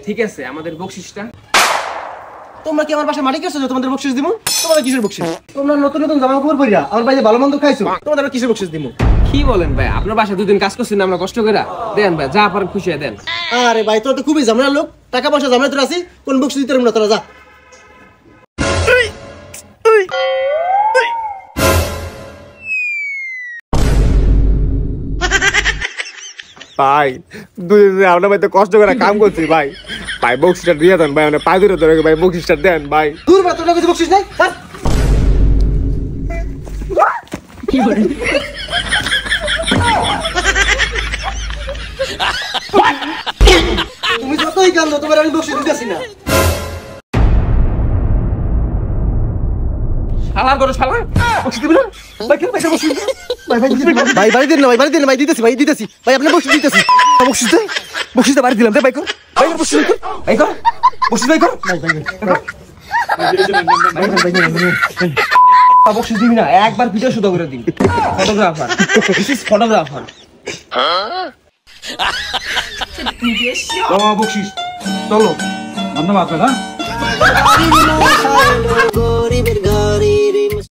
ঠিক আছে আমাদের বকশিসটা তোমরা কি আমার বাসায় মালিক আছো যে তোমাদের বকশিস দিমু? তোমাদের কিসের বকশিস? তোমরা নতুন নতুন জামা কাপড় পরিয়া আমার ভাই ভালো মন্দ খাইছো, তোমাদের কিসের বকশিস দিমু? কি বলেন ভাই, আপনার বাসায় দুদিন কাজ করছেন আমরা কষ্ট করে দেন ভাই, যা পারেন খুশি দেন। আরে ভাই তোরা তো খুবই ঝামেলার লোক, টাকা পয়সা ঝামেলা তোর আছি, কোন বকশিস দিতে পারবো না, তোরা যা। ভাই দুদিন ধরে আপনার ভাই তো কষ্ট করে কাম করছি ভাই, ভাই বকশিসটা দিয়ে দেন ভাই, মানে পায়ে ধরে ধরে ভাই বকশিসটা দেন ভাই। দূর বা তোরা কিছু বকশিস নাই। কি করে তুমি যতই কান্দো তোমার আমি বকশিস দিতেছি না। শালা করো শালা, বকশিস দিবি না ভাই? কেন পয়সা বকশিস? ভাই ভাই ভাই বাড়ি দিন না, ভাই বাড়ি দিন না, ভাই দিতেছি, ভাই দিতেছি, ভাই আপনি বকশিস দিতেছি। বকশিস দে, বকশিস দে, বাড়ি দিলাম দে, ভাই কর, ভাই কর বকশিস কর, ভাই কর বকশিস, ভাই কর, ভাই ভাই বকশিস দিবি না, একবার ভিডিও শুট করে দিন। Photographer, this is photographer. বকশিস চলো, ধন্যবাদ।